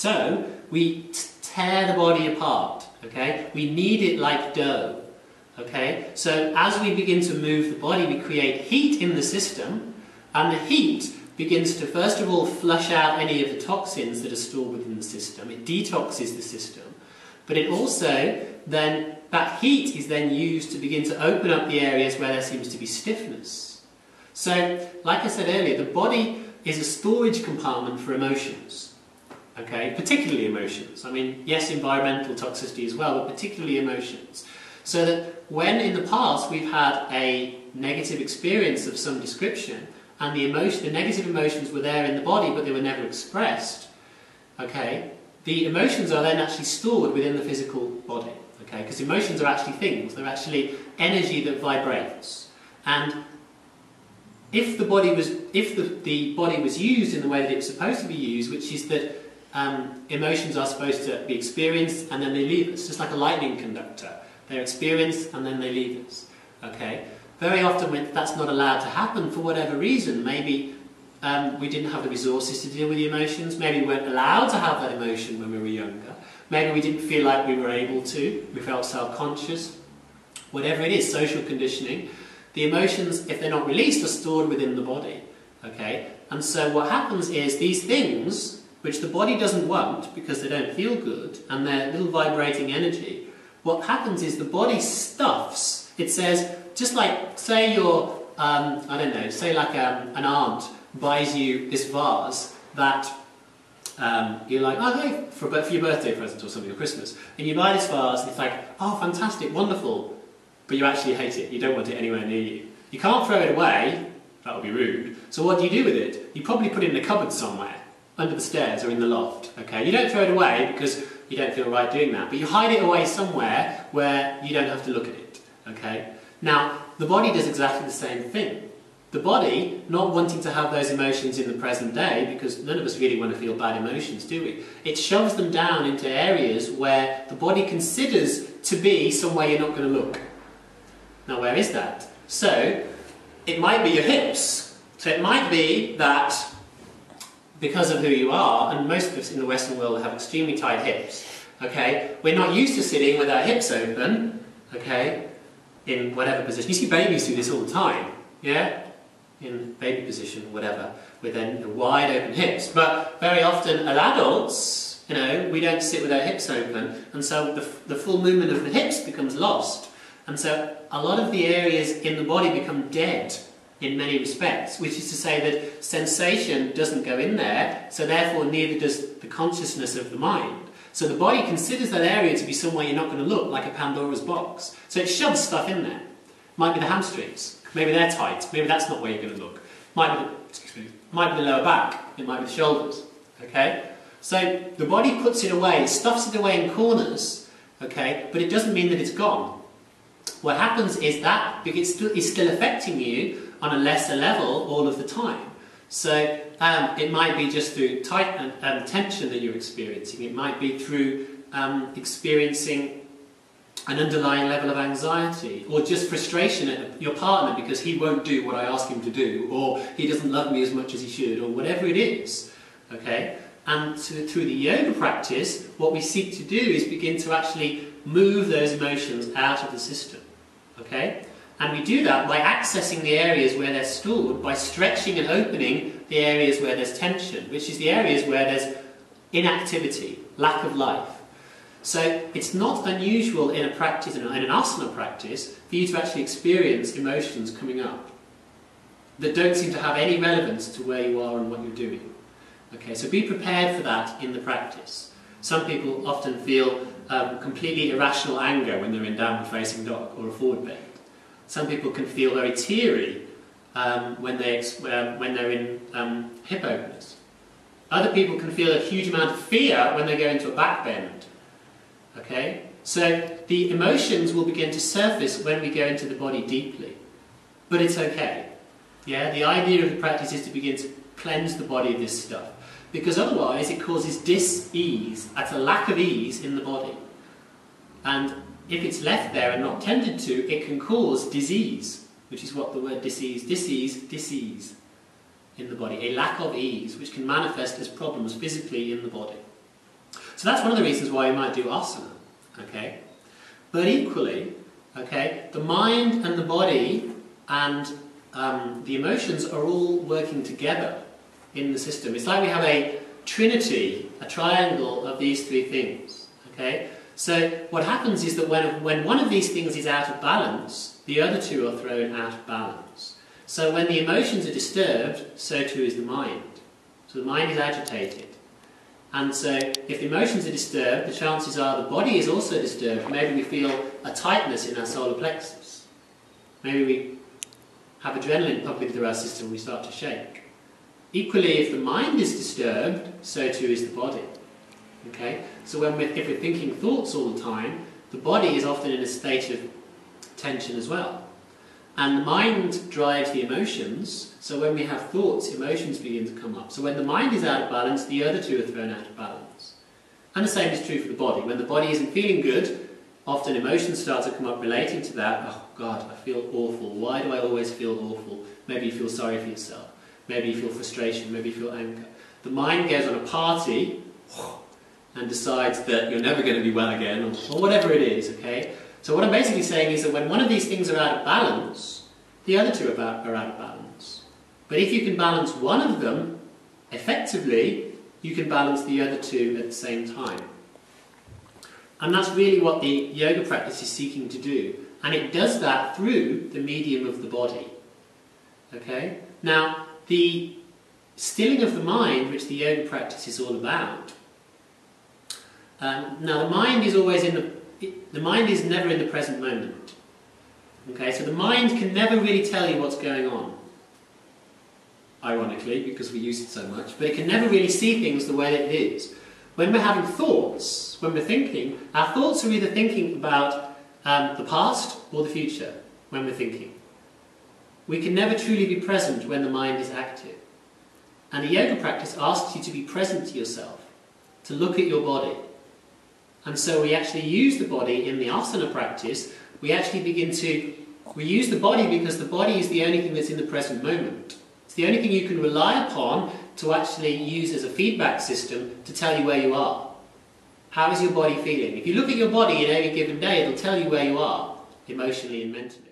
So we tear the body apart, okay? We knead it like dough, okay? So as we begin to move the body, we create heat in the system, and the heat begins to first of all flush out any of the toxins that are stored within the system. It detoxes the system, but it also then, that heat is then used to begin to open up the areas where there seems to be stiffness. So, like I said earlier, the body is a storage compartment for emotions, okay? Particularly emotions. I mean, yes, environmental toxicity as well, but particularly emotions. So that when in the past we've had a negative experience of some description, and the negative emotions were there in the body, but they were never expressed, okay, the emotions are then actually stored within the physical body, okay, because emotions are actually things, they're actually energy that vibrates. And if the body was used in the way that it was supposed to be used, which is that emotions are supposed to be experienced and then they leave us, just like a lightning conductor. They're experienced and then they leave us, okay? Very often when that's not allowed to happen for whatever reason, maybe we didn't have the resources to deal with the emotions, maybe we weren't allowed to have that emotion when we were younger, maybe we didn't feel like we were able to, we felt self-conscious, whatever it is, social conditioning, the emotions, if they're not released, are stored within the body, okay? And so what happens is these things, which the body doesn't want because they don't feel good, and they're little vibrating energy, what happens is the body stuffs, it says, just like, say you're, I don't know, say like an aunt buys you this vase that you're like, oh, hey, for your birthday present or something, or Christmas, and you buy this vase and it's like, oh, fantastic, wonderful, but you actually hate it, you don't want it anywhere near you. You can't throw it away, that would be rude, so what do you do with it? You probably put it in a cupboard somewhere, under the stairs or in the loft, okay? You don't throw it away because you don't feel right doing that, but you hide it away somewhere where you don't have to look at it, okay? Now, the body does exactly the same thing. The body, not wanting to have those emotions in the present day, because none of us really want to feel bad emotions, do we? It shoves them down into areas where the body considers to be somewhere you're not going to look. Now, where is that? So, it might be your hips. So it might be that because of who you are, and most of us in the Western world have extremely tight hips, okay? We're not used to sitting with our hips open, okay, in whatever position. You see babies do this all the time, yeah? In baby position, whatever, with then wide open hips. But very often as adults, you know, we don't sit with our hips open, and so the full movement of the hips becomes lost. And so a lot of the areas in the body become dead in many respects, which is to say that sensation doesn't go in there, so therefore neither does the consciousness of the mind. So the body considers that area to be somewhere you're not going to look, like a Pandora's box. So it shoves stuff in there. Might be the hamstrings, maybe they're tight, maybe that's not where you're going to look. Might be the lower back, it might be the shoulders, okay? So the body puts it away, stuffs it away in corners, okay, but it doesn't mean that it's gone. What happens is that it's still affecting you on a lesser level all of the time. So it might be just through tight tension that you're experiencing. It might be through experiencing an underlying level of anxiety, or just frustration at your partner because he won't do what I ask him to do, or he doesn't love me as much as he should, or whatever it is. Okay? And through the yoga practice, what we seek to do is begin to actually move those emotions out of the system. Okay? And we do that by accessing the areas where they're stored, by stretching and opening the areas where there's tension, which is the areas where there's inactivity, lack of life. So it's not unusual in a practice, in an asana practice, for you to actually experience emotions coming up that don't seem to have any relevance to where you are and what you're doing. Okay, so be prepared for that in the practice. Some people often feel completely irrational anger when they're in downward facing dog or a forward bend. Some people can feel very teary when they're in hip openers. Other people can feel a huge amount of fear when they go into a back bend. Okay? So the emotions will begin to surface when we go into the body deeply. But it's okay. Yeah? The idea of the practice is to begin to cleanse the body of this stuff. Because otherwise it causes dis-ease. That's a lack of ease in the body. And if it's left there and not tended to, it can cause disease, which is what the word disease in the body. A lack of ease, which can manifest as problems physically in the body. So that's one of the reasons why you might do asana. Okay? But equally, okay, the mind and the body and the emotions are all working together in the system. It's like we have a trinity, a triangle of these three things. Okay? So what happens is that when one of these things is out of balance, the other two are thrown out of balance. So when the emotions are disturbed, so too is the mind. So the mind is agitated. And so if the emotions are disturbed, the chances are the body is also disturbed. Maybe we feel a tightness in our solar plexus. Maybe we have adrenaline pumping through our system and we start to shake. Equally, if the mind is disturbed, so too is the body. Okay? So if we're thinking thoughts all the time, the body is often in a state of tension as well. And the mind drives the emotions, so when we have thoughts, emotions begin to come up. So when the mind is out of balance, the other two are thrown out of balance. And the same is true for the body. When the body isn't feeling good, often emotions start to come up relating to that. Oh God, I feel awful. Why do I always feel awful? Maybe you feel sorry for yourself. Maybe you feel frustration. Maybe you feel anger. The mind goes on a party and decides that you're never going to be well again, or whatever it is, okay? So what I'm basically saying is that when one of these things are out of balance, the other two are out of balance. But if you can balance one of them effectively, you can balance the other two at the same time. And that's really what the yoga practice is seeking to do. And it does that through the medium of the body. Okay? Now, the stilling of the mind, which the yoga practice is all about, now the mind is always the mind is never in the present moment. Okay, so the mind can never really tell you what's going on. Ironically, because we use it so much, but it can never really see things the way that it is. When we're having thoughts, when we're thinking, our thoughts are either thinking about the past or the future when we're thinking. We can never truly be present when the mind is active. And the yoga practice asks you to be present to yourself, to look at your body. And so we actually use the body in the asana practice. We use the body because the body is the only thing that's in the present moment. It's the only thing you can rely upon to actually use as a feedback system to tell you where you are. How is your body feeling? If you look at your body in any given day, it'll tell you where you are, emotionally and mentally.